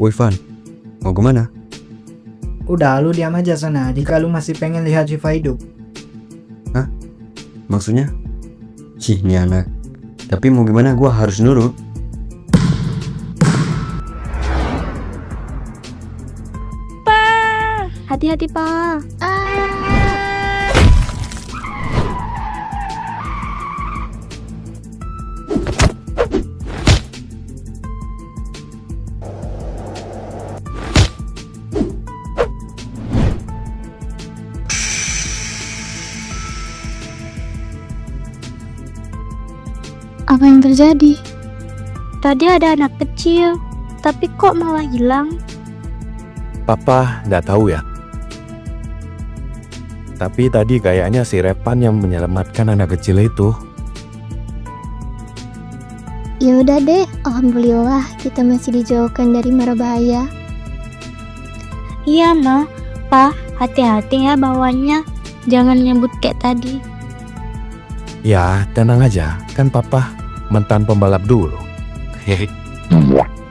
Woi Van, mau kemana? Udah, lu diam aja sana jika lu masih pengen lihat Syifa hidup. Hah? Maksudnya? Ini anak. Tapi mau gimana, gua harus nurut. Pa, hati-hati pa. Apa yang terjadi? Tadi ada anak kecil, tapi kok malah hilang? Papa nggak tahu ya. Tapi tadi kayaknya si Repan yang menyelamatkan anak kecil itu. Ya udah deh, alhamdulillah kita masih dijauhkan dari mara bahaya. Iya ma, pa, hati-hati ya bawanya. Jangan nyebut kayak tadi. Ya, tenang aja, kan Papa mantan pembalap dulu. Hehe.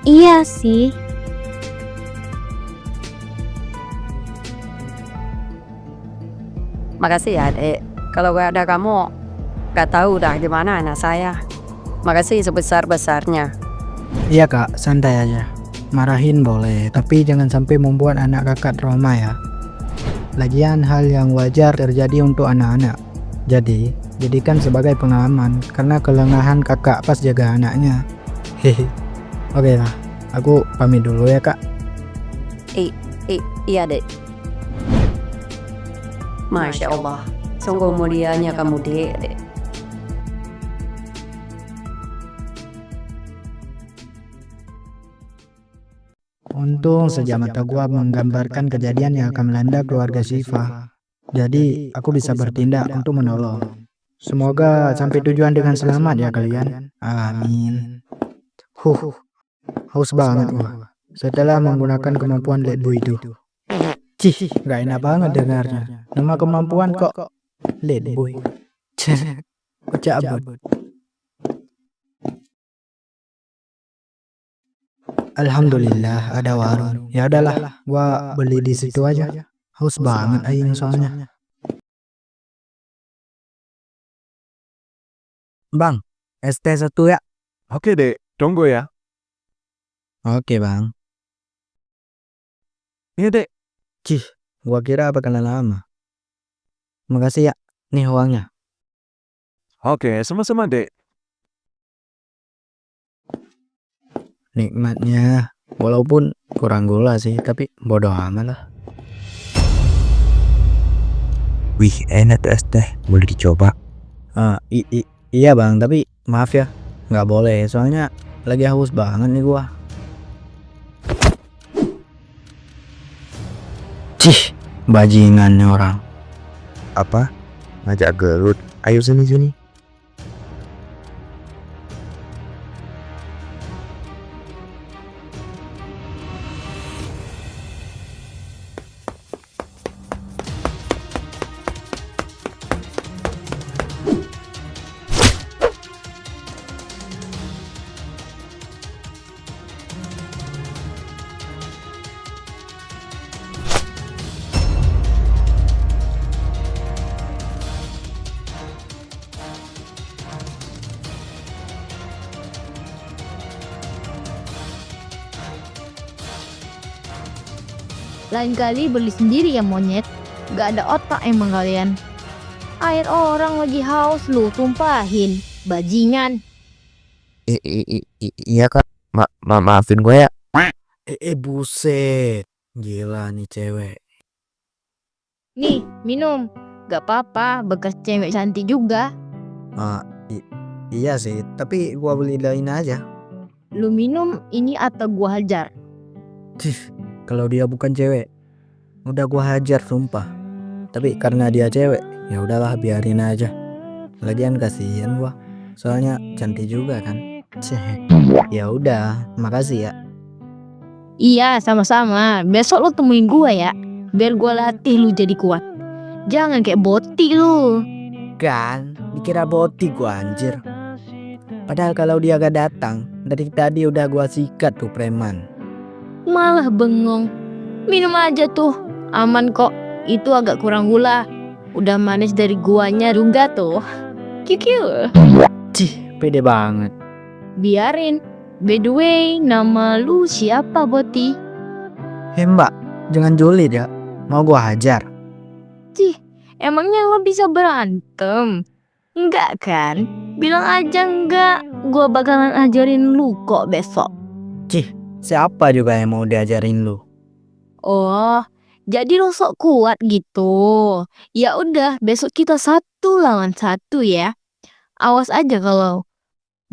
Iya sih. Makasih ya adek, kalau gak ada kamu gak tahu dah gimana anak saya. Makasih sebesar-besarnya. Iya kak, santai aja. Marahin boleh, tapi jangan sampai membuat anak kakak trauma ya. Lagian hal yang wajar terjadi untuk anak-anak. Jadi, jadikan sebagai pengalaman karena kelengahan kakak pas jaga anaknya. Hehe. Oke lah, aku pamit dulu ya kak. Iya dek. Masya Allah, sungguh mulianya kamu dek. Untung saja mata gua menggambarkan kejadian yang akan melanda keluarga Syifa. Jadi, aku bisa bertindak untuk menolong. Semoga sampai tujuan dengan selamat ya kalian. Amin. Haus banget gua setelah menggunakan kemampuan Let Boy itu. Cih, gak enak banget dengarnya. Nama kemampuan kok Let Boy. Kok cabut. Alhamdulillah ada warung. Ya udahlah, gua beli di situ aja. Haus banget aing soalnya. Bang, ST 1 ya. Oke dek, tunggu ya. Oke bang. Iya dek. Cih, gua kira bakalan lama. Makasih ya, nih uangnya. Oke, sama-sama dek. Nikmatnya, walaupun kurang gula sih, tapi bodoh amat lah. Wih, enak tuh es teh. Boleh dicoba. Iya bang, tapi maaf ya, nggak boleh. Soalnya lagi haus banget nih gua. Cih, bajingannya orang. Apa? Ngajak gelut. Ayo sini. Lain kali beli sendiri ya monyet. Gak ada otak emang kalian. Air orang lagi haus lu tumpahin. Bajingan. Iya kak. Maafin gue ya. Buset. Gila nih cewek. Nih minum. Gak apa-apa, bekas cewek cantik juga. Iya sih, tapi gua beli lain aja. Lu minum ini atau gua hajar. Kalau dia bukan cewek, udah gua hajar sumpah. Tapi karena dia cewek, ya udahlah biarin aja. Lagian kasihan gua, soalnya cantik juga kan. Ya udah, makasih ya. Iya sama-sama. Besok lu temuin gua ya. Biar gua latih lu jadi kuat. Jangan kayak boti lu. Kan, dikira boti gua anjir. Padahal kalau dia gak datang, dari tadi udah gua sikat tuh preman. Malah bengong. Minum aja tuh, aman kok. Itu agak kurang gula. Udah manis dari guanya juga tuh. Kikil. Cih, pede banget. Biarin. By the way, nama lu siapa, Boti? Hei mbak, jangan julid ya. Mau gua hajar. Cih, emangnya lo bisa berantem? Enggak kan? Bilang aja enggak. Gua bakalan ajarin lu kok besok. Siapa juga yang mau diajarin lu? Oh, jadi lo sok kuat gitu. Ya udah, besok kita 1 lawan 1 ya. Awas aja kalau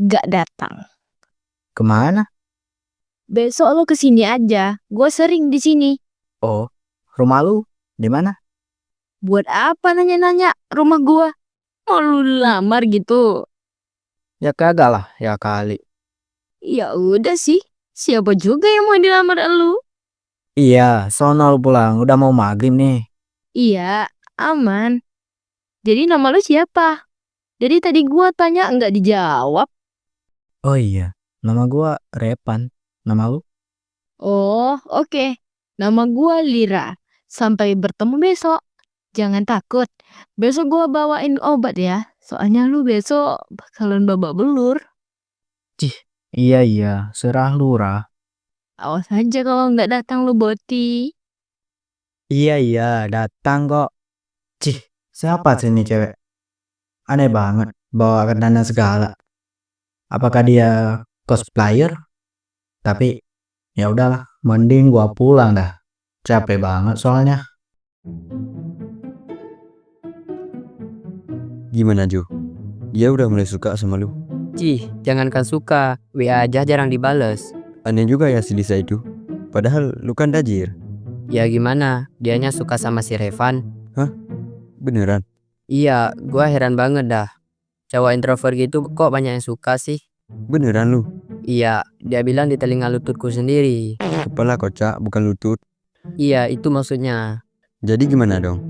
gak datang. Kemana? Besok lo kesini aja. Gue sering di sini. Oh, rumah lu di mana? Buat apa nanya-nanya rumah gua? Mau lu lamar gitu? Ya kagak lah, ya kali. Ya udah sih. Siapa juga yang mau dilamar lu? Iya, sono lu pulang. Udah mau maghrib nih. Iya, aman. Jadi nama lu siapa? Jadi tadi gua tanya nggak dijawab. Oh iya, nama gua Repan. Nama lu? Oh, oke. Nama gua Lira. Sampai bertemu besok. Jangan takut. Besok gua bawain obat ya. Soalnya lu besok bakalan babak belur. Iya, serah lu, Ra. Awas aja kalau nggak datang lu, Boti. Iya, datang kok. Siapa sih ini cewek? Aneh banget, bawa kendana segala. Apakah dia cosplayer? Tapi ya udahlah, mending gua pulang dah. Capek banget soalnya. Gimana Jo? Dia udah mulai suka sama lu? Cih, jangankan suka, WA aja jarang dibales. Aneh juga ya si Lisa itu. Padahal lu kan dajir. Ya gimana, dianya suka sama si Revan. Beneran? Iya, gua heran banget dah. Cowok introvert gitu kok banyak yang suka sih. Beneran lu? Iya, dia bilang di telinga lututku sendiri. Kepala kocak bukan lutut. Iya, itu maksudnya. Jadi gimana dong?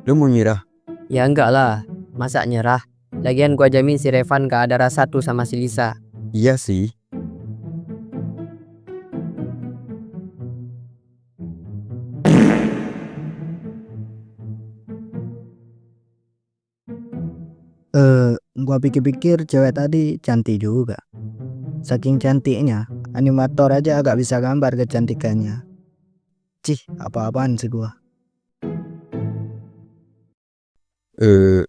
Lu mau nyerah? Ya enggak lah, masa nyerah. Lagian gua jamin si Revan gak ada rasa tuh sama si Lisa. Iya sih. Gua pikir-pikir cewek tadi cantik juga. Saking cantiknya, animator aja agak bisa gambar kecantikannya. Apa-apaan sih gua.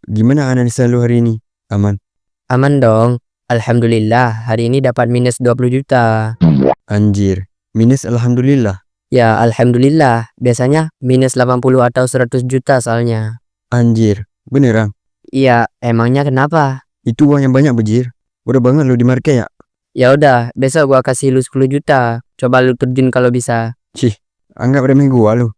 Gimana analisa lu hari ini? Aman? Aman dong. Alhamdulillah, hari ini dapat minus 20 juta. Anjir. Minus alhamdulillah. Ya, alhamdulillah. Biasanya minus 80 atau 100 juta soalnya. Anjir. Beneran? Iya, emangnya kenapa? Itu uang yang banyak bejir. Udah banget lu di market ya? Ya udah, besok gua kasih lu 10 juta. Coba lu terjun kalau bisa. Anggap remeh gua lu.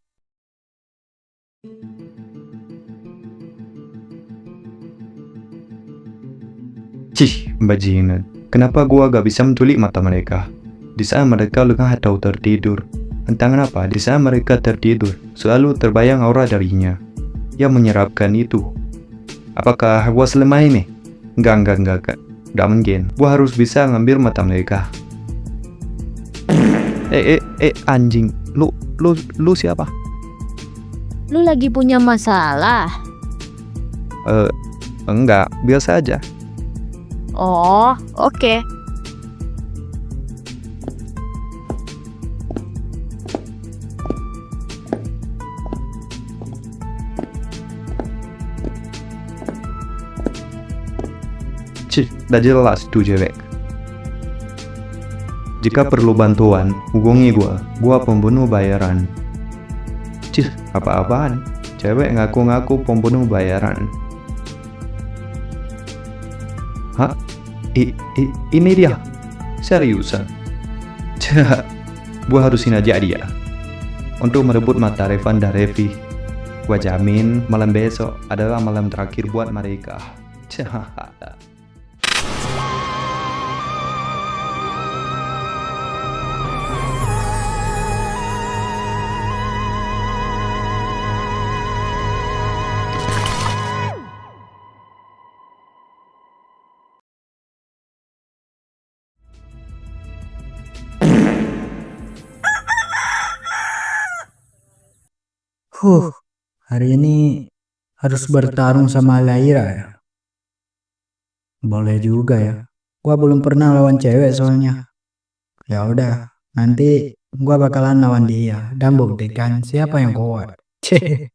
Bajingan. Kenapa gua gak bisa menculik mata mereka? Di saat mereka lengah atau tertidur. Entah kenapa, di saat mereka tertidur, selalu terbayang aura darinya yang menyerapkan itu. Apakah gua selemah ini? Enggak. Gak mungkin. Gua harus bisa ngambil mata mereka. Anjing. Lu siapa? Lu lagi punya masalah? Enggak, biasa aja. Oh, oke. Udah jelas tuh cewek. Jika perlu bantuan, hubungi gua. Gua pembunuh bayaran. Apa-apaan? Cewek ngaku-ngaku pembunuh bayaran. Hah? Ini dia? Seriusan? Gua harusin aja dia untuk merebut mata Revan dan Revi. Gua jamin malam besok adalah malam terakhir buat mereka. Hari ini harus bertarung sama Laira ya. Boleh juga ya. Gua belum pernah lawan cewek soalnya. Ya udah, nanti gua bakalan lawan dia dan buktikan siapa yang kuat. Cih.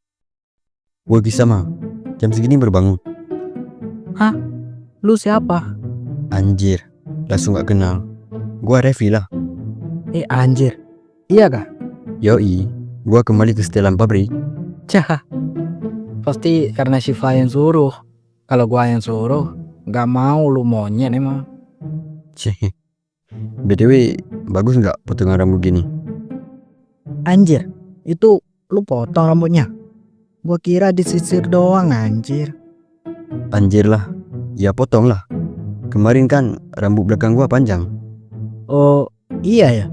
Gue bisa mah. Jam segini berbangun. Lu siapa? Anjir, langsung gak kenal. Gue Revi lah. Anjir. Iya kah? Yoi, gue kembali ke setelan pabrik. Cah. Pasti karena Syifa yang suruh. Kalau gua yang suruh, gak mau lu monyet emang. Cih. BTW, bagus gak potongan rambut gini? Anjir, itu lu potong rambutnya? Gua kira disisir doang anjir. Anjir lah, ya potong lah. Kemarin kan rambut belakang gue panjang. Oh iya ya.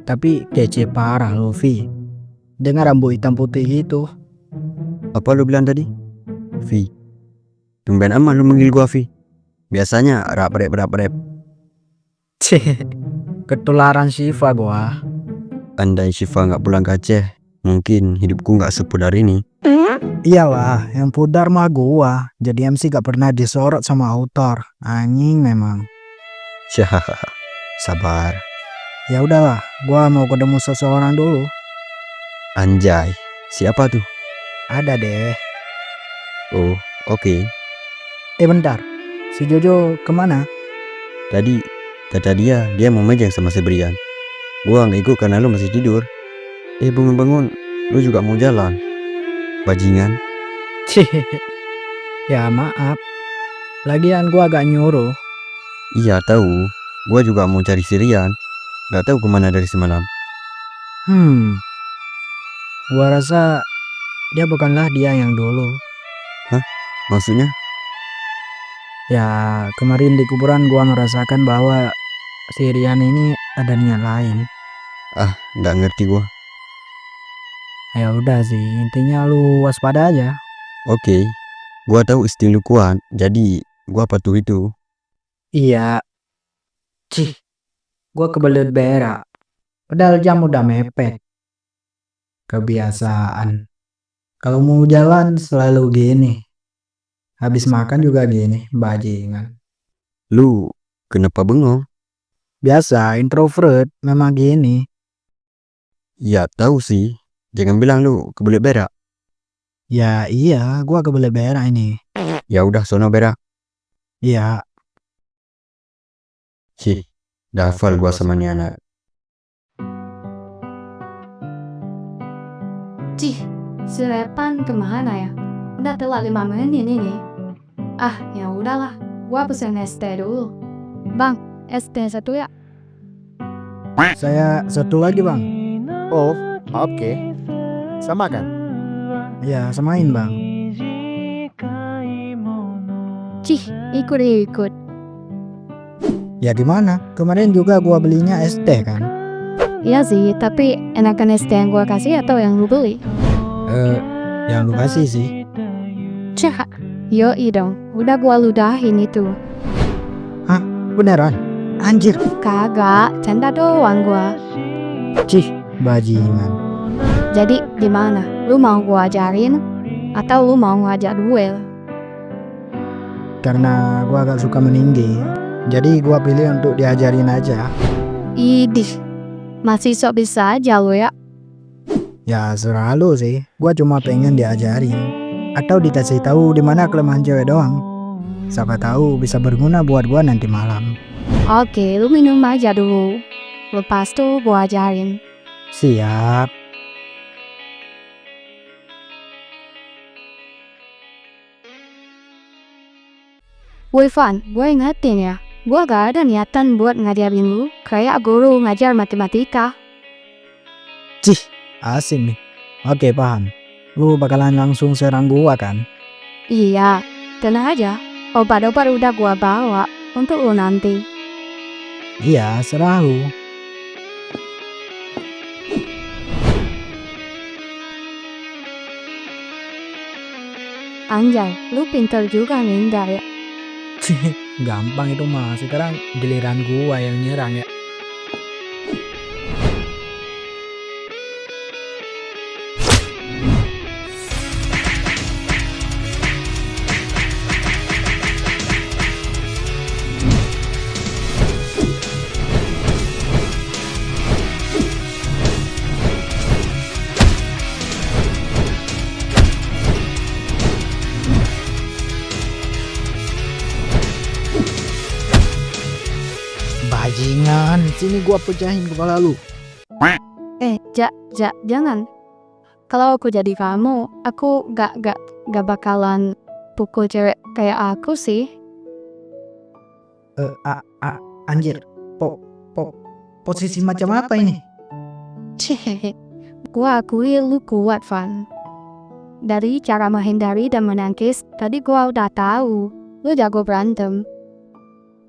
Tapi kece parah lu Vi. Dengan rambut hitam putih gitu. Apa lu bilang tadi? Vi. Tumben amat lu manggil gue Vi. Biasanya rap-rap. Cih, ketularan Syifa gua. Andai Syifa gak pulang ke Aceh, mungkin hidupku gak sepudar ini. Iyalah, yang pudar mah gua. Jadi MC gak pernah disorot sama autor. Anjing memang. Syah, sabar. Ya udahlah, gua mau ketemu seseorang dulu. Anjay, siapa tuh? Ada deh. Oh, oke. Bentar, si Jojo kemana? Tadi kata dia mau megang sama si Brian. Gua gak ikut karena lu masih tidur. Bangun-bangun, lu juga mau jalan. Bajingan. Cih. Ya maaf. Lagian gua agak nyuruh. Iya tahu. Gua juga mau cari si Rian. Gak tahu kemana dari semalam. Gua rasa dia bukanlah dia yang dulu. Maksudnya? Ya kemarin di kuburan gua merasakan bahwa si Rian ini ada niat lain. Gak ngerti gua. Ya udah sih, intinya lu waspada aja. Oke. Gua tahu insting lu kuat, jadi gua patuh itu. Iya. Cih, gua kebelet berak. Padahal jam udah mepet. Kebiasaan. Kalau mau jalan selalu gini. Habis makan juga gini, bajingan. Lu kenapa bengong? Biasa, introvert memang gini. Ya tahu sih. Jangan bilang lu kebelet berak. Ya iya, gua kebelet berak ini. Ya udah sono berak. Iya. Cih, dah hafal gua sama nih anak. Cih, si Revan kemana ya? Udah telat 5 menit ini. Ya udahlah, gua pesen es teh dulu. Bang, es teh 1 ya? Saya satu lagi bang. Oh, oke. Sama kan? Ya samain bang. Cih, ikut. Ya gimana? Kemarin juga gua belinya es teh kan. Iya sih, tapi enakan es teh yang gua kasih atau yang lu beli? Yang lu kasih sih. Cah, yoi dong. Udah gua ludahin itu. Beneran? Anjir. Kagak, canda doang gua. Cih, bajingan. Jadi gimana? Lu mau gua ajarin? Atau lu mau ngajak duel? Karena gua agak suka meninggi. Jadi gua pilih untuk diajarin aja. Idih, masih sok bisa aja lu ya. Ya serah lu sih. Gua cuma pengen diajarin. Atau dikasih tahu di mana kelemahan cewek doang. Siapa tahu bisa berguna buat gua nanti malam. Oke, lu minum aja dulu. Lepas tuh gua ajarin. Siap. Woi Van, gue ingetin ya. Gue gak ada niatan buat ngajarin lu kayak guru ngajar matematika. Cih, asing nih. Oke, paham. Lu bakalan langsung serang gua kan? Iya, tenang aja. Obat-obat udah gua bawa untuk lu nanti. Iya, serah lu. Anjay, lu pintar juga ngindar ya. Gampang itu mah. Sekarang giliran gua yang nyerang ya. sini gua pecahin kepala lu. Jangan. Kalau aku jadi kamu, aku gak bakalan pukul cewek kayak aku sih. Anjir. Posisi macam apa ini? Gua akui lu kuat, Van. Dari cara menghindari dan menangkis, tadi gua udah tahu lu jago berantem.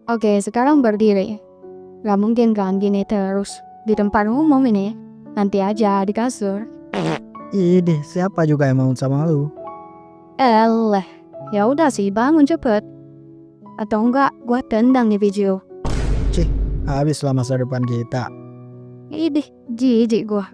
Oke, sekarang berdiri. Gak mungkin kan gini terus di tempat umum ini. Nanti aja di kasur. Ide, siapa juga yang mau sama lu? Ya udah sih, bangun cepet. Atau enggak, gua tendang nih video. Habislah masa depan kita. Idih, jijik gua.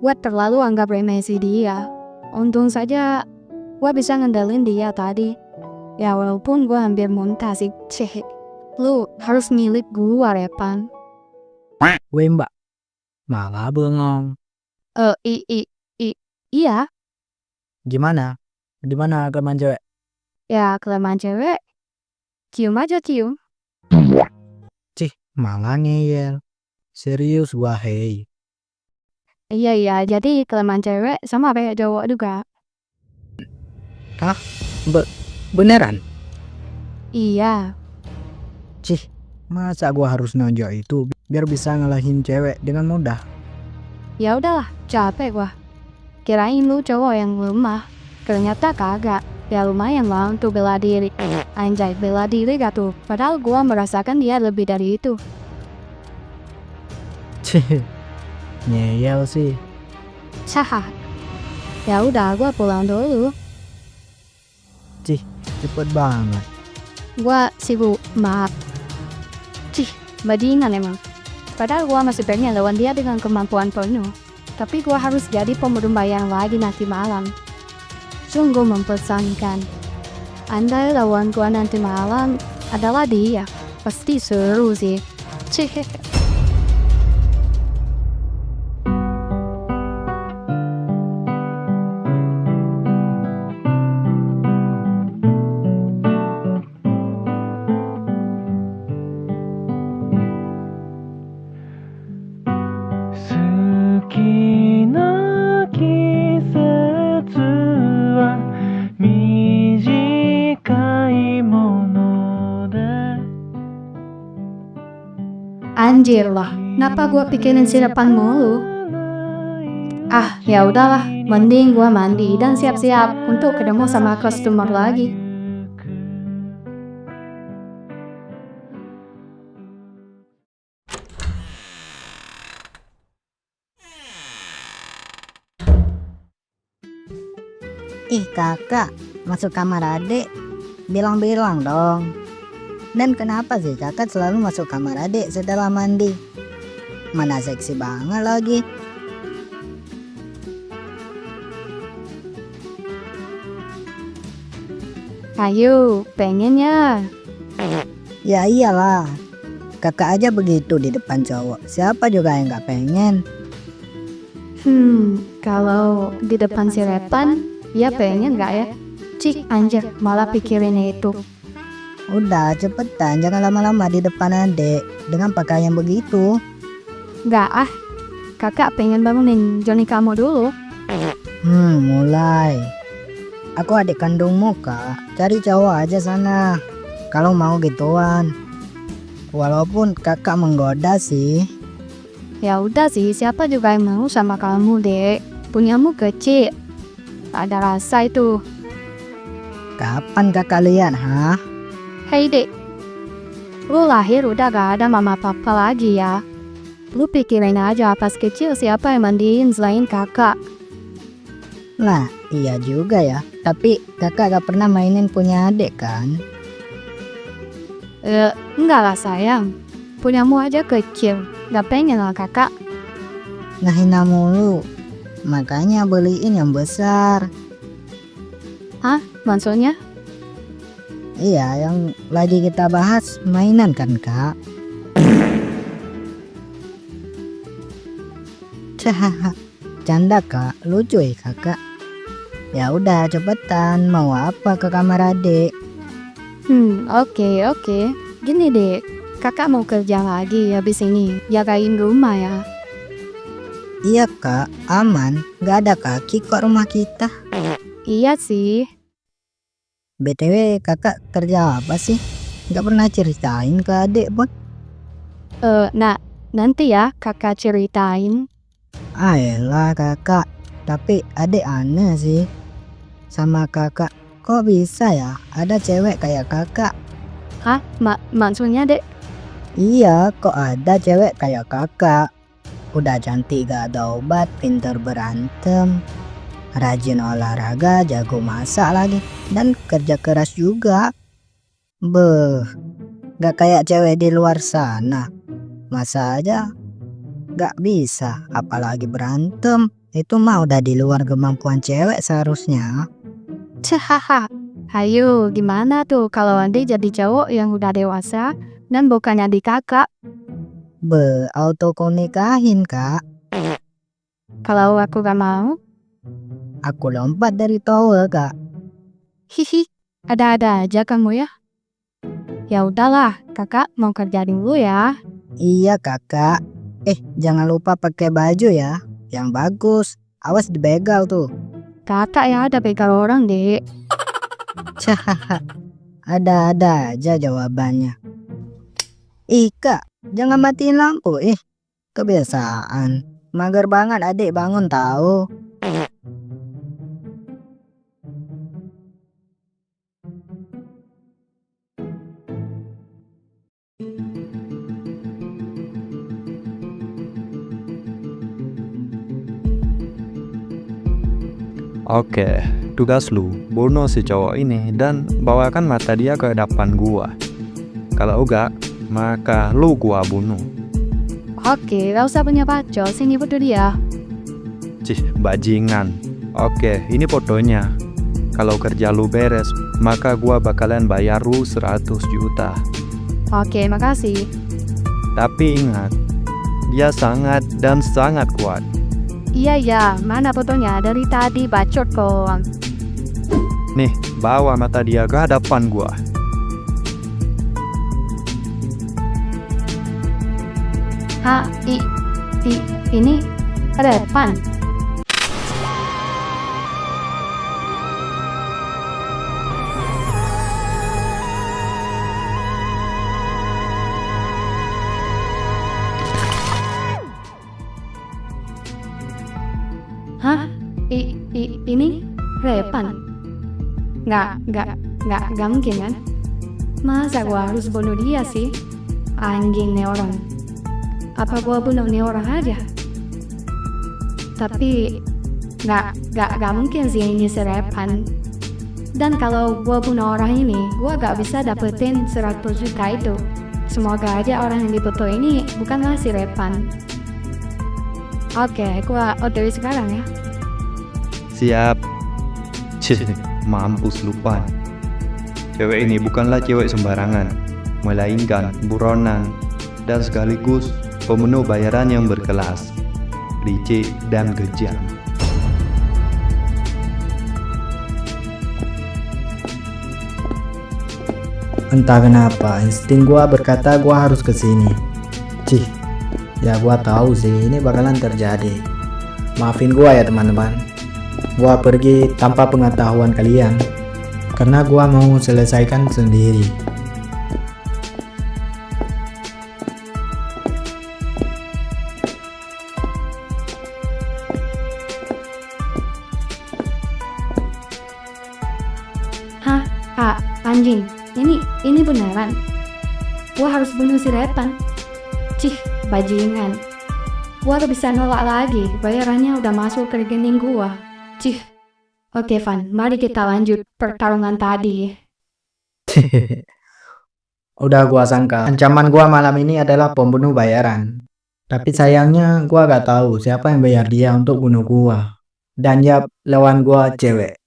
Gua terlalu anggap remeh si dia. Untung saja gua bisa ngendalin dia tadi. Ya walaupun gua hampir muntah sih. Lu harus milik gua, Repan. Weh mbak, malah bengong. Iya. Gimana? Dimana kelemahan cewek? Ya kelemahan cewek. Cium aja cium. Malah ngeyel. Serius gua hei. Iya, jadi kelemahan cewek sama kayak cowok juga. Beneran? Iya. Masa gua harus nonjok itu biar bisa ngalahin cewek dengan mudah? Ya udahlah, capek gua. Kirain lu cowok yang lemah. Ternyata kagak. Ya lumayan lah untuk bela diri. Anjay, bela diri gak tuh? Padahal gua merasakan dia lebih dari itu. Ngeyel sih. Ya udah, gua pulang dulu. Cepet banget. Gua sibuk, maaf. Bajingan emang. Padahal gua masih pengen lawan dia dengan kemampuan penuh. Tapi gua harus jadi pembunuh bayang lagi nanti malam. Sungguh mempesankan. Andai lawan gua nanti malam adalah dia, pasti seru sih. Anjir lah, kenapa gua pikirin si depan mulu? Ya udahlah, mending gua mandi dan siap-siap untuk ketemu sama customer lagi. Kakak, masuk kamar adik, bilang-bilang dong. Dan kenapa sih kakak selalu masuk kamar adik setelah mandi? Mana seksi banget lagi. Ayo, pengen ya? Ya iyalah, kakak aja begitu di depan cowok. Siapa juga yang gak pengen? Kalau di depan si Repan, ya pengen gak ya? Anjir, malah pikirin itu. Udah cepetan, jangan lama-lama di depan adek dengan pakaian begitu. Gak kakak pengen bangunin Johnny kamu dulu. Mulai. Aku adik kandungmu kak, cari cowok aja sana kalau mau gituan. Walaupun kakak menggoda sih. Ya udah sih, siapa juga yang mau sama kamu dek. Punyamu kecil, tak ada rasa itu. Kapan kakak lihat Hei dek, lu lahir udah gak ada mama papa lagi ya. Lu pikirin aja pas kecil siapa yang mandiin selain kakak. Nah iya juga ya, tapi kakak gak pernah mainin punya adik kan? Enggak lah sayang, punyamu aja kecil, gak pengen lah kakak. Ngehina mulu, makanya beliin yang besar. Maksudnya? Iya, yang lagi kita bahas mainan kan kak? Canda kak, lucu ya kakak. Ya udah cepetan, mau apa ke kamar adik? Oke. Gini deh, kakak mau kerja lagi habis ini. Jagain rumah ya. Iya kak, aman, gak ada kaki kok rumah kita. Iya sih. BTW kakak kerja apa sih? Gak pernah ceritain ke adik pun. Nah, nanti ya kakak ceritain. Ayolah kakak, tapi adik aneh sih sama kakak. Kok bisa ya ada cewek kayak kakak? Hah? Maksudnya dek? Iya, kok ada cewek kayak kakak. Udah cantik gak ada obat, pinter berantem, rajin olahraga, jago masak lagi, dan kerja keras juga. Beuh, gak kayak cewek di luar sana. Masa aja gak bisa, apalagi berantem. Itu mah udah di luar kemampuan cewek seharusnya. Hahaha. Ayo, gimana tuh kalau Andi jadi cowok yang udah dewasa dan bukannya di kakak? Auto kau nikahin kak. Kalau aku gak mau? Aku lompat dari tower kak. Hihi, ada-ada aja kamu ya. Ya udahlah, kakak mau kerja dulu ya. Iya kakak. Jangan lupa pakai baju ya, yang bagus. Awas dibegal tuh. Kakak ya ada begal orang dek. Ada-ada aja jawabannya. Kak, jangan matiin lampu. Kebiasaan. Mager banget adik bangun tahu. Oke, tugas lu bunuh si cowok ini dan bawakan mata dia ke depan gua. Kalau enggak, maka lu gua bunuh. Oke, gak usah punya bacol, sini foto dia. Cih, bajingan. Oke, ini fotonya. Kalau kerja lu beres, maka gua bakalan bayar lu 100 juta. Oke, makasih. Tapi ingat, dia sangat dan sangat kuat. Iya, mana fotonya? Dari tadi bacot kok. Nih, bawa mata dia ke hadapan gua. Hah, ini ada depan. Hah? Ini Repan? Nggak mungkin kan? Masa gua harus bunuh dia sih? Anjing nih orang. Apa gua bunuh nih orang aja? Tapi nggak mungkin sih ini si Repan. Dan kalau gua bunuh orang ini, gua gak bisa dapetin 100 juta itu. Semoga aja orang yang difoto ini bukanlah si Repan. Oke, gua OTW sekarang ya. Siap. Cih, mampus lupa. Cewek ini bukanlah cewek sembarangan, melainkan buronan dan sekaligus pemenuh bayaran yang berkelas, licik dan kejam. Entah kenapa, insting gua berkata gua harus kesini. Cih, ya gua tahu sih ini bakalan terjadi. Maafin gua ya teman-teman. Gua pergi tanpa pengetahuan kalian, karena gua mau selesaikan sendiri. Hah, Kak, anjing. Ini beneran. Gua harus bunuh si Repan. Cih, bajingan. Gua gak bisa nolak lagi. Bayarannya udah masuk ke rekening gua. Cih. Oke, Van. Mari kita lanjut pertarungan tadi. Udah gua sangka ancaman gua malam ini adalah pembunuh bayaran. Tapi sayangnya gua gak tahu siapa yang bayar dia untuk bunuh gua. Dan ya, lawan gua cewek.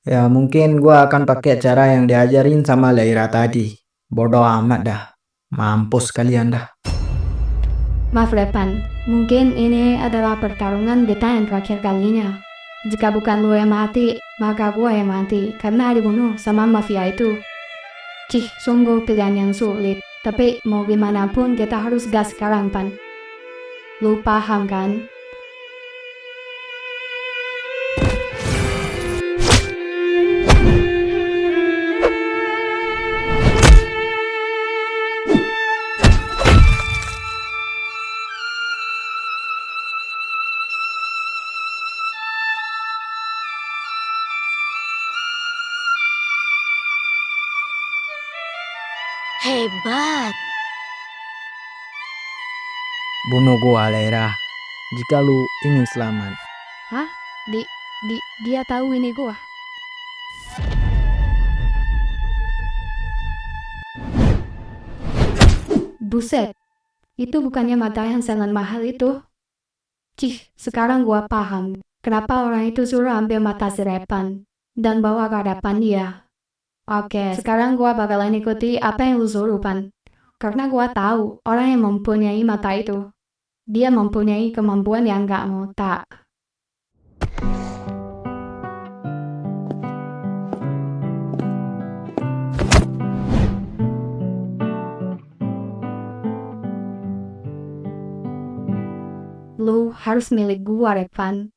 Ya mungkin gua akan pakai cara yang diajarin sama Laira tadi. Bodoh amat dah. Mampus kalian dah. Maaf, Repan. Mungkin ini adalah pertarungan kita yang terakhir kalinya. Jika bukan lu yang mati, maka gua yang mati karena dibunuh sama mafia itu. Cih, sungguh pilihan yang sulit. Tapi mau gimana pun kita harus gas sekarang, Pan. Lu paham kan? Hebat. Bunuh gua, Lera. Jika lu ingin selamat. Hah? Dia tahu ini gua. Buset. Itu bukannya mata yang sangat mahal itu. Cih, sekarang gua paham. Kenapa orang itu suruh ambil mata si Revan dan bawa ke hadapan dia. Oke, sekarang gua bakalan ikuti apa yang lu suruh, Pan. Karena gua tahu orang yang mempunyai mata itu. Dia mempunyai kemampuan yang gak mau tak. Lu harus milik gua, Revan.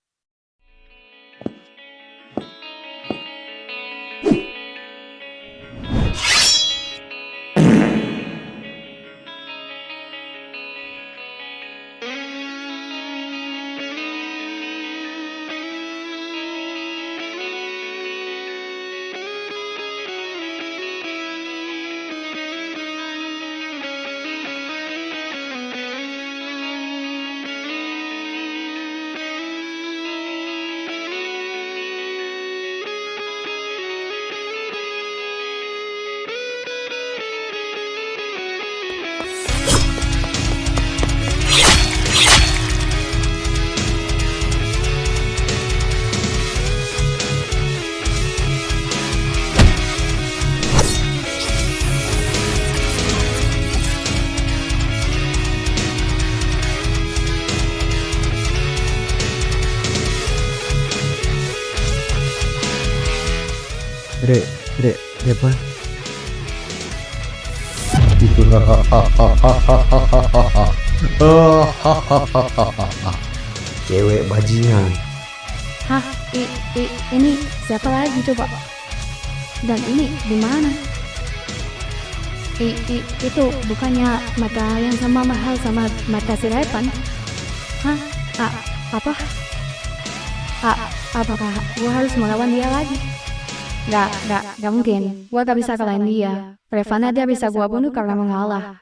Revan. Cewek bajingan. Hah? Ini siapa lagi coba? Dan ini di mana? Itu bukannya mata yang sama mahal sama mata si Revan? Hah? Apa? Apakah gua harus melawan dia lagi? Gak mungkin. Gua gak bisa kalahin dia. Revan aja bisa gua bunuh karena mengalah.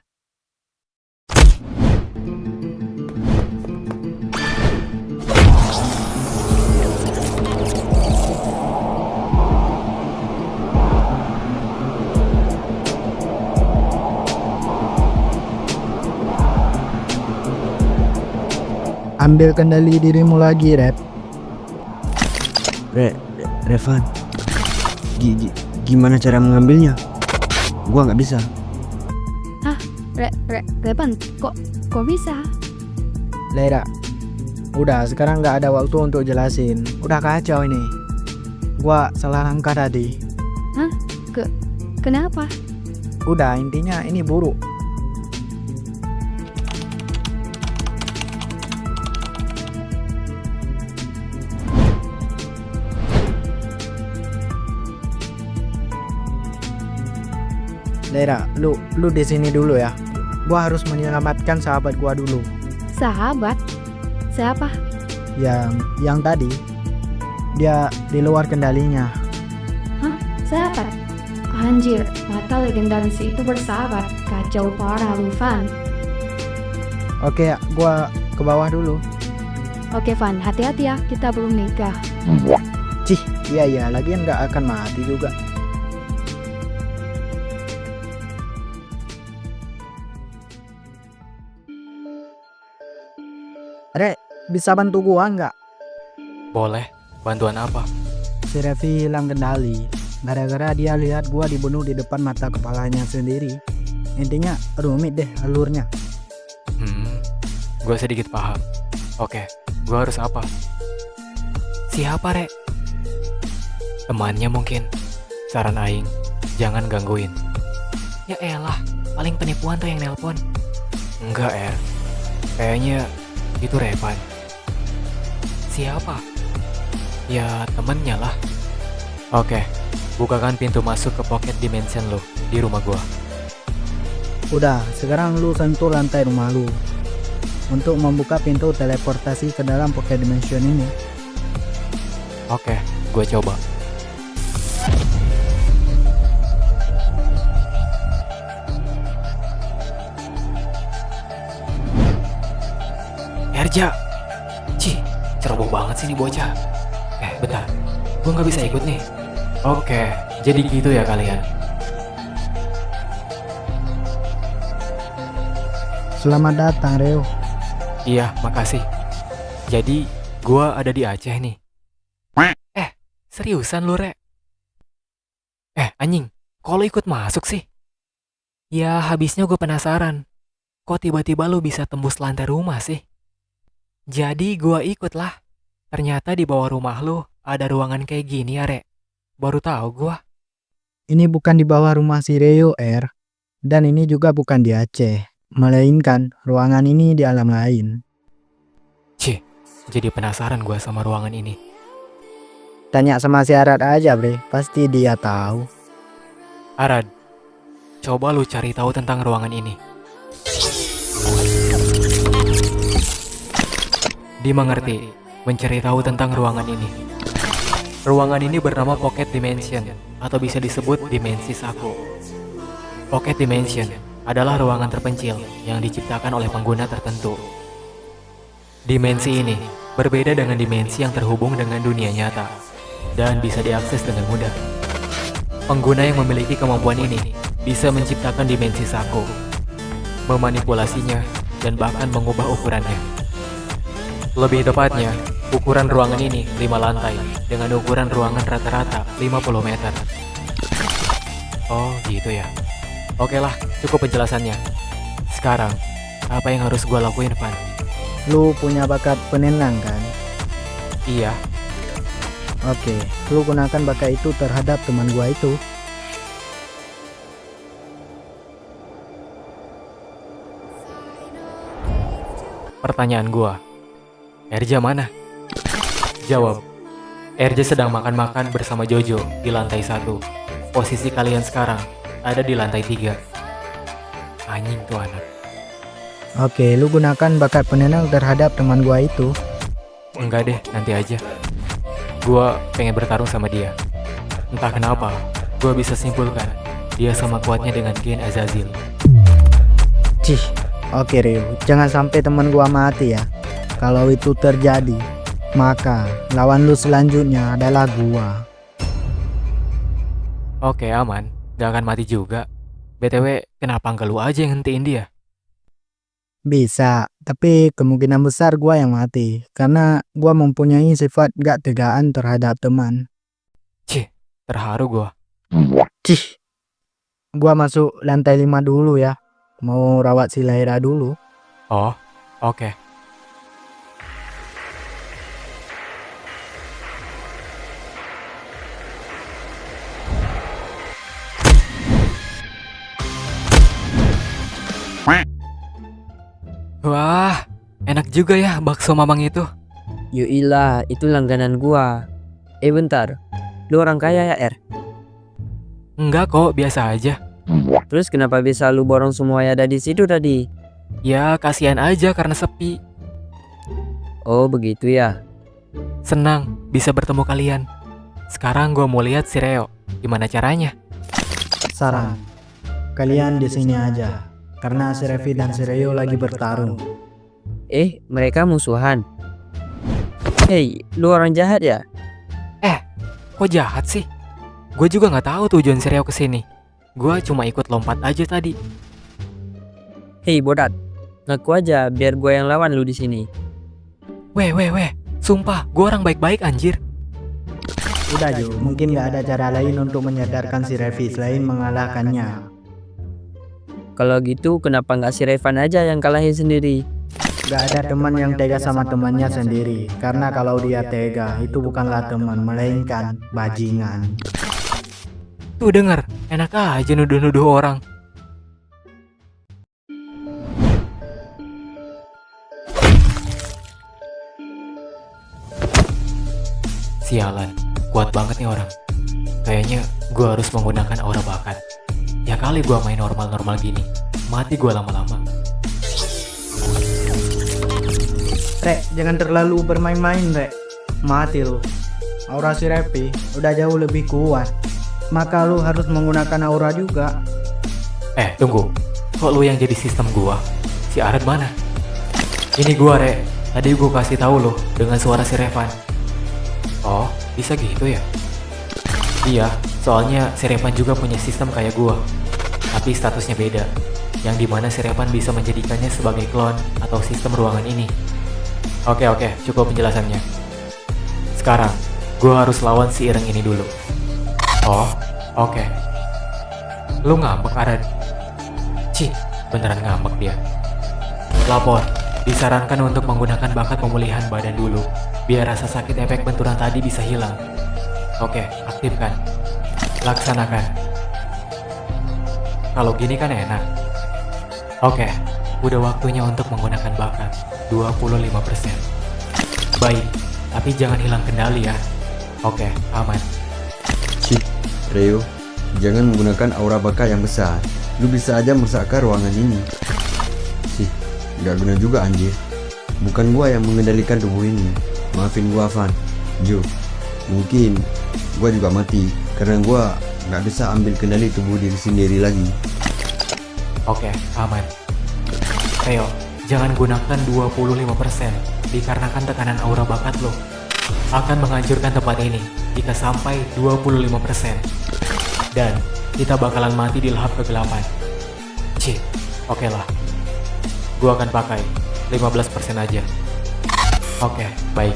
Ambil kendali dirimu lagi, Rep. Revan. Gimana cara mengambilnya? Gua nggak bisa. Hah? Revan, kok bisa? Lera, udah sekarang nggak ada waktu untuk jelasin. Udah kacau ini. Gua salah langkah tadi. Hah? Kenapa? Udah, intinya ini buruk. Lera, lu di sini dulu ya. Gua harus menyelamatkan sahabat gua dulu. Sahabat? Siapa? Yang tadi. Dia di luar kendalinya. Hah? Siapa? Anjir, mata legendaris itu bersahabat. Kacau parah lu, Van. Oke, gua ke bawah dulu. Oke, Van, hati-hati ya. Kita belum nikah. Cih, iya, lagian nggak akan mati juga. Rek, bisa bantu gua nggak? Boleh, bantuan apa? Si Revi hilang kendali. Gara-gara dia lihat gua dibunuh di depan mata kepalanya sendiri. Intinya rumit deh alurnya. Gue sedikit paham. Oke, gue harus apa? Siapa, Rek? Temannya mungkin. Saran aing, jangan gangguin. Ya elah, paling penipuan tuh yang nelpon. Enggak, kayaknya itu Revan. Siapa? Ya temennya lah. Oke, bukakan pintu masuk ke pocket dimension lo di rumah gua. Udah, sekarang lu sentuh lantai rumah lu untuk membuka pintu teleportasi ke dalam pocket dimension ini. Oke, gua coba. Erja, cih, ceroboh banget sih nih bocah. Bentar, gua nggak bisa ikut nih. Oke, jadi gitu ya kalian. Selamat datang, Reo. Iya, makasih. Jadi, gua ada di Aceh nih. Seriusan lu, Rek? Anjing, kok lu ikut masuk sih? Ya, habisnya gue penasaran. Kok tiba-tiba lu bisa tembus lantai rumah sih? Jadi, gua ikut lah. Ternyata di bawah rumah lu ada ruangan kayak gini ya, Rek. Baru tahu gua. Ini bukan di bawah rumah si Reo, Dan ini juga bukan di Aceh. Melainkan ruangan ini di alam lain. Cih, jadi penasaran gua sama ruangan ini. Tanya sama si Arad aja, Bre. Pasti dia tahu. Arad, coba lu cari tahu tentang ruangan ini. Dimengerti, mencari tahu tentang ruangan ini. Ruangan ini bernama Pocket Dimension, atau bisa disebut Dimensi Saku. Pocket Dimension adalah ruangan terpencil yang diciptakan oleh pengguna tertentu. Dimensi ini berbeda dengan dimensi yang terhubung dengan dunia nyata dan bisa diakses dengan mudah. Pengguna yang memiliki kemampuan ini bisa menciptakan dimensi Saku, memanipulasinya, dan bahkan mengubah ukurannya. Lebih tepatnya, ukuran ruangan ini 5 lantai dengan ukuran ruangan rata-rata 50 meter. Oh gitu ya. Oke lah, cukup penjelasannya. Sekarang, apa yang harus gue lakuin, Van? Lu punya bakat penenang kan? Iya. Oke, lu gunakan bakat itu terhadap teman gua itu. Pertanyaan gua, Erja mana? Jawab, Erja sedang makan-makan bersama Jojo di lantai 1. Posisi kalian sekarang ada di lantai 3. Anjing tuh anak. Oke, lu gunakan bakat penenang terhadap teman gua itu. Enggak deh, nanti aja. Gua pengen bertarung sama dia. Entah kenapa, gua bisa simpulkan dia sama kuatnya dengan Gen Azazil. Cih, oke Reo, jangan sampai teman gua mati ya. Kalau itu terjadi, maka lawan lu selanjutnya adalah gua. Oke, aman. Gak akan mati juga. BTW, kenapa nggak lu aja yang hentiin dia? Bisa, tapi kemungkinan besar gua yang mati. Karena gua mempunyai sifat gak tegaan terhadap teman. Cih, terharu gua. Cih, gua masuk lantai 5 dulu ya. Mau rawat si Laira dulu. Oh, oke. Wah, enak juga ya bakso mamang itu. Yuilah, itu langganan gua. Bentar, lu orang kaya ya, Enggak kok, biasa aja. Terus kenapa bisa lu borong semua yang ada di situ tadi? Ya, kasihan aja karena sepi. Oh, begitu ya. Senang bisa bertemu kalian. Sekarang gua mau lihat si Reo. Gimana caranya? Saran, kalian di sini aja. Karena si Revi dan si Reo lagi bertarung. Mereka musuhan. Hei, lu orang jahat ya? Kok jahat sih? Gue juga nggak tahu tujuan si Reo kesini. Gue cuma ikut lompat aja tadi. Hei bodat, ngaku aja biar gue yang lawan lu di sini. Weh, sumpah gue orang baik-baik anjir. Udah Jo, mungkin gak ada cara lain untuk menyadarkan si Revi selain mengalahkannya. Kalau gitu kenapa nggak si Revan aja yang kalahin sendiri? Gak ada teman yang tega sama temannya sendiri. Karena kalau dia tega, itu bukanlah teman, melainkan bajingan. Tuh denger, enak aja nuduh-nuduh orang. Sialan, kuat banget nih orang. Kayaknya gue harus menggunakan aura bakat. Ya kali gue main normal-normal gini, mati gue lama-lama. Rek, jangan terlalu bermain-main, Rek. Mati lu. Aura si Repi udah jauh lebih kuat. Maka lu harus menggunakan aura juga. Tunggu. Kok lu yang jadi sistem gua? Si Arad mana? Ini gua, Rek. Tadi gua kasih tahu lo dengan suara si Revan. Oh, bisa gitu ya? Iya, soalnya si Revan juga punya sistem kayak gua. Tapi statusnya beda. Yang dimana si Revan bisa menjadikannya sebagai klon atau sistem ruangan ini. Oke, cukup penjelasannya. Sekarang, gua harus lawan si Ireng ini dulu. Oh, oke. Lu ngambek, Arad? Cih, beneran ngambek dia. Lapor, disarankan untuk menggunakan bakat pemulihan badan dulu, biar rasa sakit efek benturan tadi bisa hilang. Oke, aktifkan. Laksanakan. Kalau gini kan enak. Oke, udah waktunya untuk menggunakan bakat 25%. Baik, tapi jangan hilang kendali ya. Oke, aman. Cih, Reo, jangan menggunakan aura bakat yang besar. Lu bisa aja merusakkan ruangan ini. Sih, gak guna juga anjir. Bukan gua yang mengendalikan tubuh ini. Maafin gua, Van. Jo, mungkin gua juga mati karena gua gak bisa ambil kendali tubuh diri sendiri lagi. Oke, aman. Reo, jangan gunakan 25% dikarenakan tekanan aura bakat lo akan menghancurkan tempat ini jika sampai 25%. Dan kita bakalan mati di lahap kegelapan. Cih, oke lah. Gua akan pakai 15% aja. Oke, baik.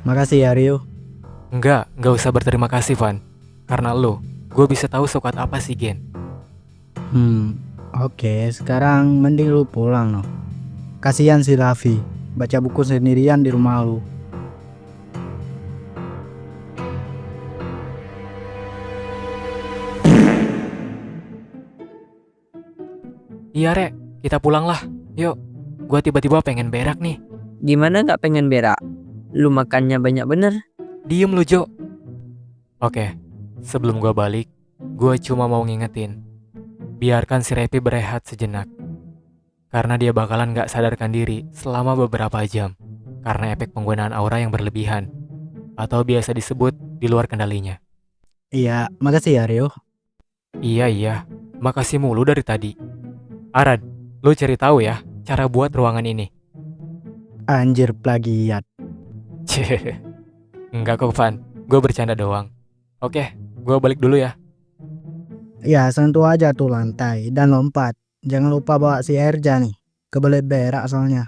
Makasih ya, Rio. Enggak usah berterima kasih, Van. Karena lo, gue bisa tahu sekuat apa sih Gen. Oke, sekarang mending lu pulang no. Kasihan si Raffi, baca buku sendirian di rumah lu. Iya, Rek, kita pulang lah. Yuk, gue tiba-tiba pengen berak nih. Gimana gak pengen berak? Lu makannya banyak bener. Diem lu, Jo. Oke, sebelum gue balik, gue cuma mau ngingetin. Biarkan si Repi berehat sejenak. Karena dia bakalan gak sadarkan diri selama beberapa jam. Karena efek penggunaan aura yang berlebihan. Atau biasa disebut di luar kendalinya. Iya, makasih ya, Rio. Iya, makasih mulu dari tadi. Arad, lu cari tahu ya cara buat ruangan ini. Anjir, plagiat. Cih. Enggak kok, Van. Gue bercanda doang. Oke, gue balik dulu ya. Ya, sentuh aja tuh lantai dan lompat. Jangan lupa bawa si Erja nih. Kebelet berak soalnya.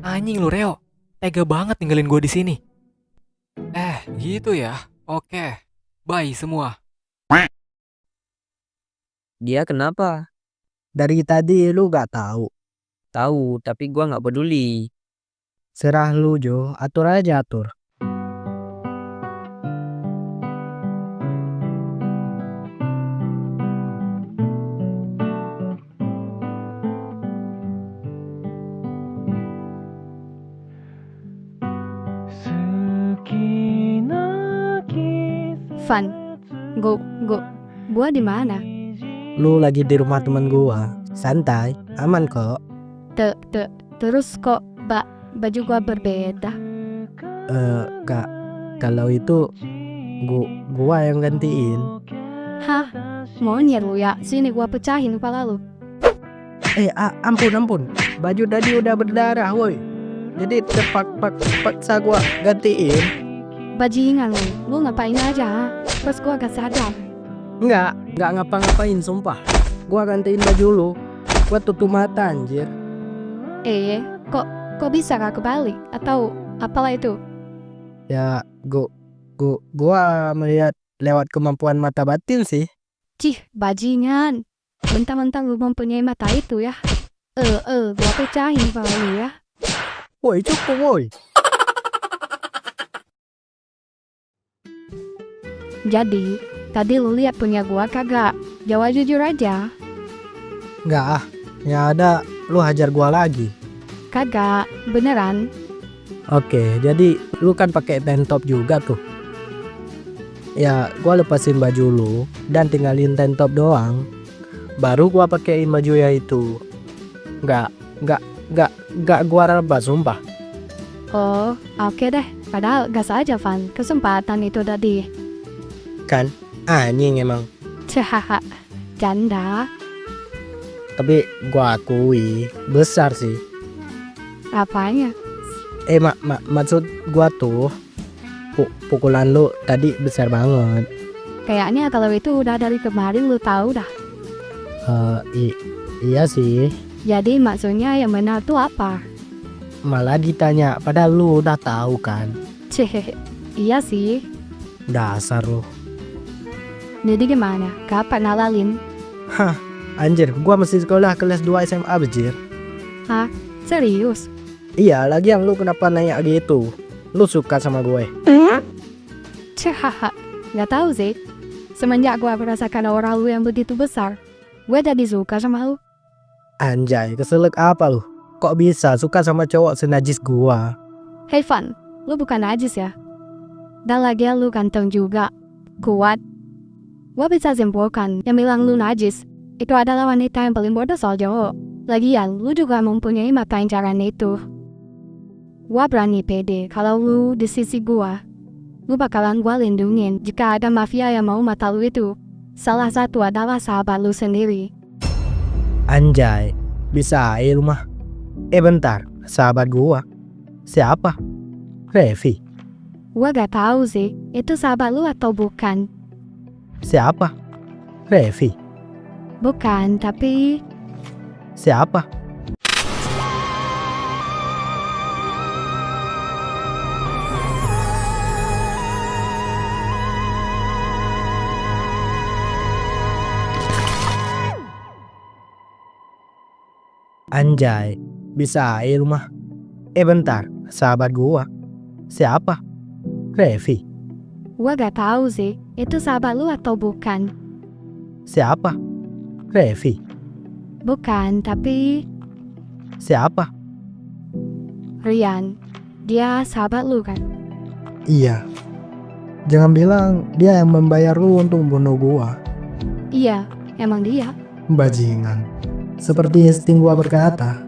Anjing lu, Reo. Tega banget ninggalin gue di sini. Gitu ya. Oke. Bye semua. Dia kenapa? Dari tadi lu gak tahu. Tahu, tapi gua nggak peduli. Serah lu Jo, atur aja atur. Van, gua di mana? Lu lagi di rumah temen gua. Santai, aman kok. Terus kok baju gua berbeda? Kak, kalau itu gua yang gantiin. Hah? Monyet lu ya? Sini gua pecahin kepala lu. Ampun. Baju tadi udah berdarah, woi. Jadi terpaksa gua gantiin. Bajingan lu ngapain aja? Ha? Pas gua gak sadar. Enggak ngapa-ngapain sumpah. Gua gantiin baju lu. Gua tutup mata anjir. Kok bisa gak kebalik? Atau apalah itu? Ya, gua melihat lewat kemampuan mata batin sih. Cih, bajingan. Mentang-mentang lu mempunyai mata itu ya. Gua pecahin kepala lu ya. Woi, cukup woi. Jadi, tadi lu lihat punya gua kagak? Jawab jujur aja. Enggak ya ada lu hajar gua lagi. Kagak, beneran. Oke, jadi lu kan pakai tank top juga tuh. Ya, gua lepasin baju lu dan tinggalin tank top doang. Baru gua pakein baju ya itu. Enggak gua raba sumpah. Oh, oke deh. Padahal gas aja Van, kesempatan itu tadi. Kan anjing emang. Cahaha, canda. Tapi gua akui besar sih. Apanya? Maksud gua tuh pukulan lu tadi besar banget. Kayaknya kalau itu udah dari kemarin lu tahu dah. Iya sih. Jadi maksudnya yang benar tuh apa? Malah ditanya padahal lu udah tahu kan. Iya sih. Dasar lu. Jadi gimana? Kapan halalin? Hah, anjir, gua masih sekolah kelas 2 SMA bejir. Hah? Serius? Iya, lagian lu kenapa nanya gitu? Lu suka sama gue? Cahaha, gak tahu sih. Semenjak gua merasakan aura lu yang begitu besar, gue jadi suka sama lu. Anjay, keselak apa lu? Kok bisa suka sama cowok senajis gua? Hey Van, lu bukan najis ya? Dan lagian lu ganteng juga, kuat. Gua bisa simpulkan yang bilang lu najis itu adalah wanita yang paling bodoh soal cowok. Lagian lu juga mempunyai mata incaran itu. Gua berani pede kalau lu di sisi gua. Lu bakalan gua lindungin jika ada mafia yang mau mata lu itu. Salah satu adalah sahabat lu sendiri. Anjay, bisa aja lu mah. Bentar, sahabat gua. Siapa? Revi. Gua gak tahu sih, itu sahabat lu atau bukan. Siapa? Revi. Bukan, tapi... Siapa? Anjay, bisa aja lu mah. Bentar, sahabat gua. Siapa? Revi. Gua gak tahu sih, itu sahabat lu atau bukan. Siapa? Revi. Bukan, tapi... Siapa? Rian. Dia sahabat lu kan? Iya. Jangan bilang dia yang membayar lu untuk bunuh gua. Iya, emang dia. Bajingan. Seperti insting gua berkata.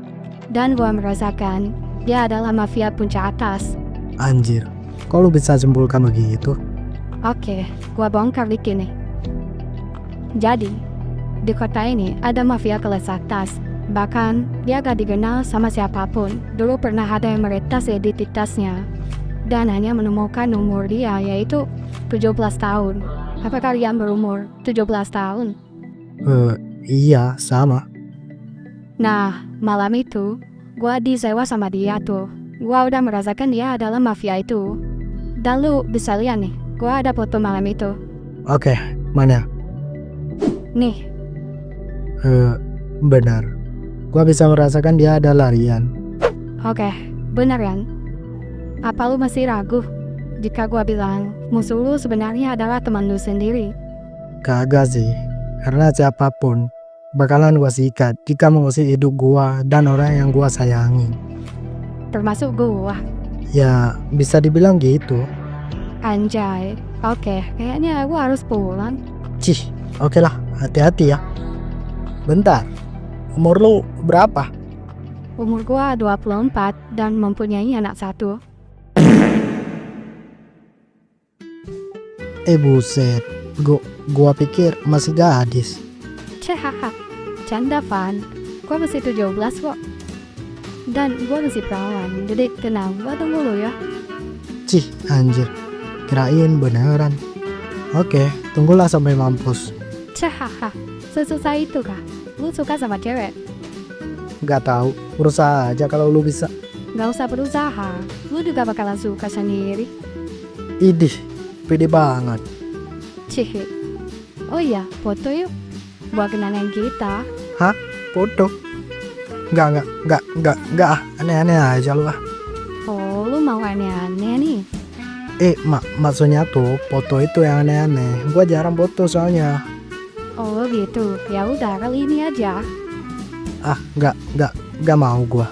Dan gua merasakan dia adalah mafia puncak atas. Anjir, kok lu bisa simpulkan begitu? Oke, gua bongkar dikit nih. Jadi, di kota ini ada mafia kelas atas Bahkan dia gak dikenal sama siapapun. Dulu pernah ada yang meretas identitasnya dan hanya menemukan umur dia yaitu 17 tahun. Apa kalian berumur 17 tahun? Iya, sama. Nah, malam itu gua disewa sama dia tuh. Gua udah merasakan dia adalah mafia itu. Dan lu bisa lihat nih, gua ada foto malam itu. Oke, mana? Nih, Benar. Gua bisa merasakan dia adalah Rian. oke, beneran. Apa lu masih ragu jika gua bilang musuh lu sebenarnya adalah teman lu sendiri? Kagak sih. Karena siapapun bakalan gua sikat jika mengusir hidup gua dan orang yang gua sayangi. Termasuk gua. Ya, bisa dibilang gitu. Anjay. Oke, kayaknya gua harus pulang. Cih, oke lah, hati-hati ya. Bentar, umur lu berapa? Umur gua 24 dan mempunyai anak 1. Buset, gua pikir masih gadis. Cehaha, canda Van. Gua masih 17 kok. Dan gua masih perawan, jadi tenang, gua tunggu lu ya. Cih, anjir, kirain beneran. Oke, tunggulah sampai mampus. Cehaha, sesusah itu kah? Lu suka sama cewek? Gak tahu, berusaha aja kalau lu bisa. Gak usah berusaha, lu juga bakalan suka sendiri. Idih, pede banget. Cih. Oh iya, foto yuk. Buat kenangan kita. Hah? Foto? Enggak, aneh-aneh aja lu ah. Oh, lu mau aneh-aneh nih? Maksudnya tuh foto itu yang aneh-aneh. Gua jarang foto soalnya. Oh gitu, ya udah kali ini aja. Ah, enggak mau gua.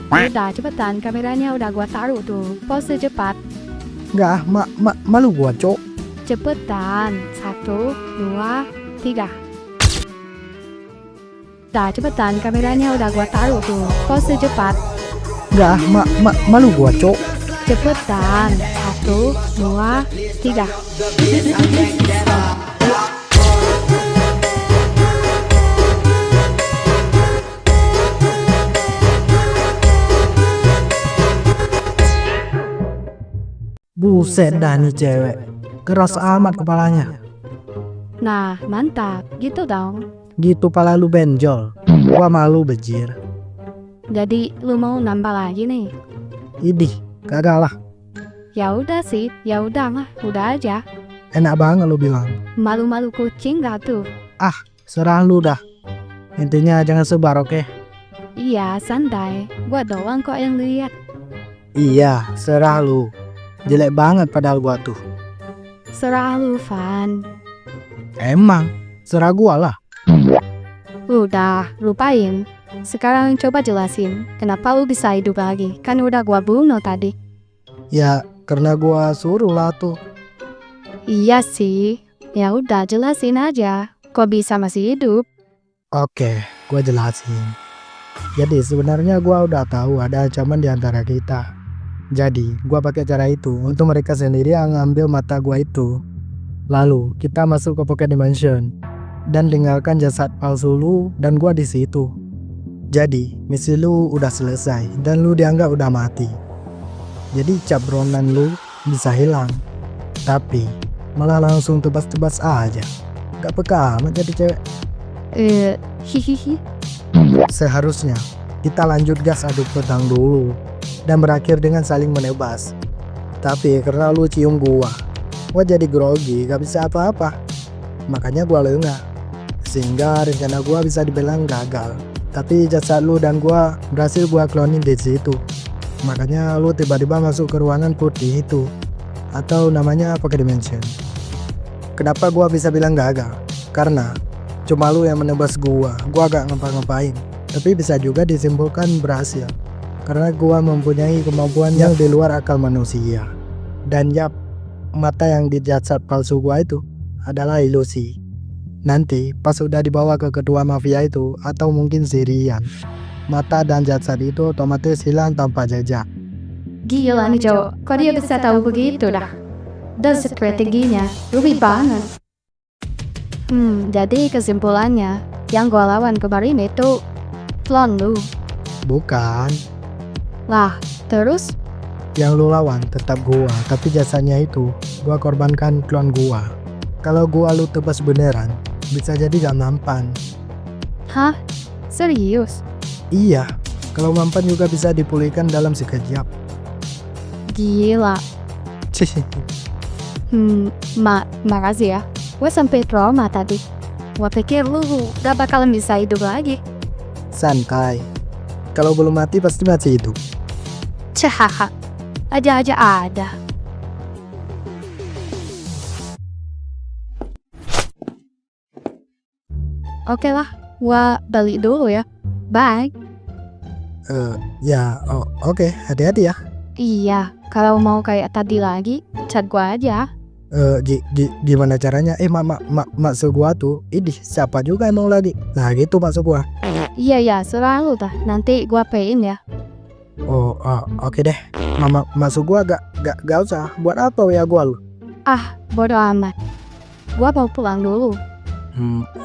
Udah cepetan, kameranya udah gua taruh tuh. Pose cepat. Enggak, malu gua, Cok. Cepetan, 1, 2, 3. Dah cepetan, kameranya udah gua taruh tuh. Pose cepat. Enggak, malu gua, Cok. Cepetan, 1, 2, 3. Buset dah nih cewek. Keras amat kepalanya. Nah, mantap. Gitu dong. Gitu pala lu benjol. Gua malu bejir. Jadi, lu mau nambah lagi nih? Idih, kagak lah. Ya udah sih, ya udah mah, udah aja. Enak banget lu bilang. Malu-malu kucing gak tuh? Ah, serah lu dah. Intinya jangan sebar, oke? Iya, santai. Gua doang kok yang lihat. Iya, serah lu. Jelek banget padahal gua tuh. Serah lu, Van. Emang, serah gua lah. Udah, lupain. Sekarang coba jelasin, kenapa lu bisa hidup lagi? Kan udah gua bunuh tadi. Ya, karena gua suruh lah tuh. Iya sih. Ya udah, jelasin aja. Kok bisa masih hidup? Oke, gua jelasin. Jadi sebenarnya gua udah tahu ada ancaman di antara kita. Jadi, gua pakai cara itu untuk mereka sendiri yang ngambil mata gua itu. Lalu, kita masuk ke Pocket Dimension dan tinggalkan jasad palsu lu dan gua di situ. Jadi, misi lu udah selesai dan lu dianggap udah mati. Jadi, cap Ronan lu bisa hilang. Tapi, malah langsung tebas-tebas aja. Gak peka amat jadi cewek. Hihihi. Seharusnya kita lanjut gas adu pedang dulu dan berakhir dengan saling menebas. Tapi karena lu cium gua jadi grogi, gak bisa apa-apa. Makanya gua lengah. Sehingga rencana gua bisa dibilang gagal. Tapi jasad lu dan gua berhasil gua cloning di situ. Makanya lu tiba-tiba masuk ke ruangan putih itu, atau namanya Pocket Dimension. Kenapa gua bisa bilang gagal? Karena cuma lu yang menebas gua gak ngapa-ngapain. Tapi bisa juga disimpulkan berhasil, karena gua mempunyai kemampuan yang di luar akal manusia. Dan yap, mata yang di jasad palsu gua itu adalah ilusi. Nanti pas udah dibawa ke ketua mafia itu, atau mungkin si Rian, mata dan jasad itu otomatis hilang tanpa jejak. Gila nih cowok, kok dia bisa tahu begitu dah? Dan strateginya rumit banget. Jadi kesimpulannya, yang gua lawan kemarin itu Klon lu. Bukan. Lah, terus? Yang lu lawan tetap gua, tapi jasanya itu gua korbankan klon gua. Kalau gua lu tebas beneran, bisa jadi gak mempan. Hah? Serius? Iya, kalau mempan juga bisa dipulihkan dalam sekejap. Gila. Makasih ya. Gue sampai trauma tadi. Gue pikir lu gak bakalan bisa hidup lagi. Santai. Kalau belum mati pasti masih hidup. Cahaha. Aja-aja ada. Oke lah, gua balik dulu ya. Bye. Oke, hati-hati ya. Iya, kalau mau kayak tadi lagi, chat gua aja. Gimana caranya? Maksud gua tuh, ini siapa juga emang lagi? Nah gitu maksud gua. Iya, selalu dah. Nanti gua payin ya. Oke deh. Maksud gua gak usah. Buat apa ya gua lu? Ah, bodo amat. Gua mau pulang dulu.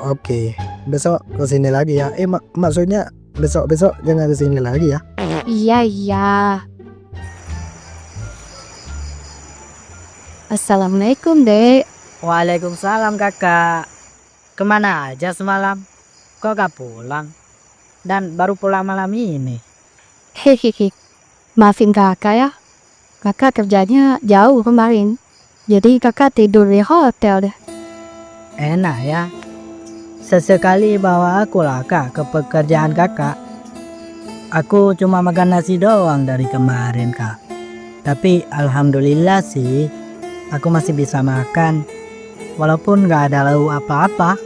Oke. Besok kesini lagi ya. Maksudnya besok jangan kesini lagi ya. Iya. Assalamualaikum, Dek. Waalaikumsalam, Kakak. Kemana aja semalam? Kok gak pulang? Dan baru pulang malam ini. Hehehe. Maafin kakak ya. Kakak kerjanya jauh kemarin. Jadi kakak tidur di hotel deh. Enak ya. Sesekali bawa aku lah Kak ke pekerjaan Kakak. Aku cuma makan nasi doang dari kemarin Kak. Tapi alhamdulillah sih aku masih bisa makan. Walaupun gak ada lauk apa-apa.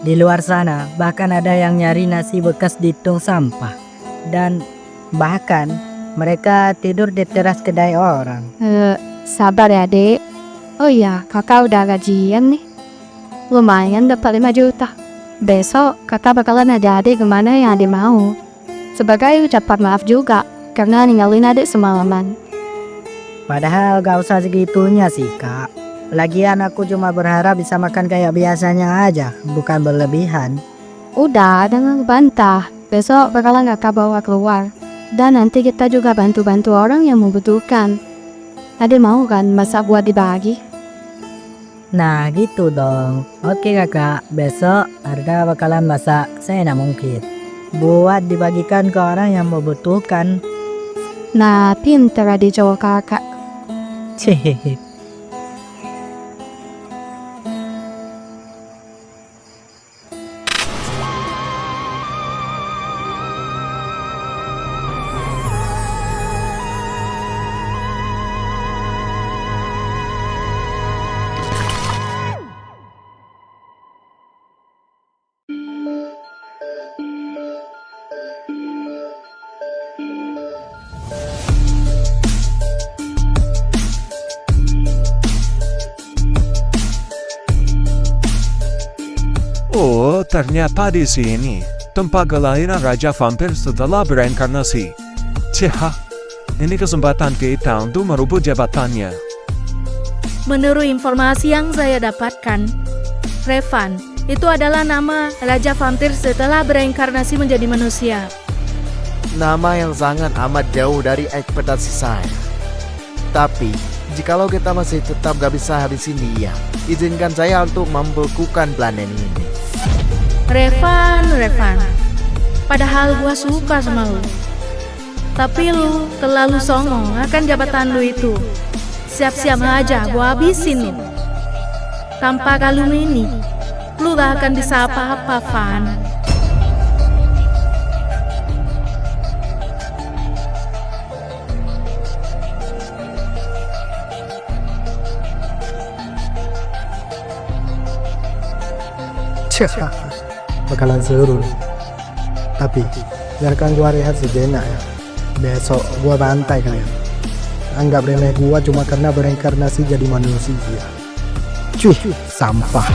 Di luar sana bahkan ada yang nyari nasi bekas di tong sampah. Dan bahkan mereka tidur di teras kedai orang. Sabar ya, Dek. Oh iya, kakak udah gajian nih. Lumayan dapat 5 juta. Besok kakak bakalan ada adik kemana yang adik mau. Sebagai ucapan maaf juga karena ninggalin adik semalaman. Padahal gak usah segitunya sih Kak. Lagian aku cuma berharap bisa makan kayak biasanya aja, bukan berlebihan. Udah, jangan bantah. Besok bakalan kakak bawa keluar. Dan nanti kita juga bantu-bantu orang yang membutuhkan. Adik mau kan masak buat dibagi? Nah gitu dong. Oke Kakak, besok Arda bakalan masak seenak mungkin buat dibagikan ke orang yang membutuhkan. Nah, pinter adik cowok kakak. Hehehe. Oh, ternyata di sini tempat kelahiran Raja Vampir setelah bereinkarnasi. Cih, ini kesempatan kita untuk merebut jabatannya. Menurut informasi yang saya dapatkan, Revan itu adalah nama Raja Vampir setelah bereinkarnasi menjadi manusia. Nama yang sangat amat jauh dari ekspektasi saya. Tapi, jikalau kita masih tetap gak bisa habisin dia, izinkan saya untuk membekukan planet ini. Revan, padahal gua suka sama lu. Tapi lu terlalu songong akan jabatan lu itu. Siap-siap aja gua habisin lu. Tanpa kalung ini, lu gak akan bisa apa-apa, Van. Bakalan seru nih. Tapi biarkan gua rehat sejenak ya. Besok gua bantai kalian. Anggap remeh gua cuma karena bereinkarnasi jadi manusia. Cuy, sampah.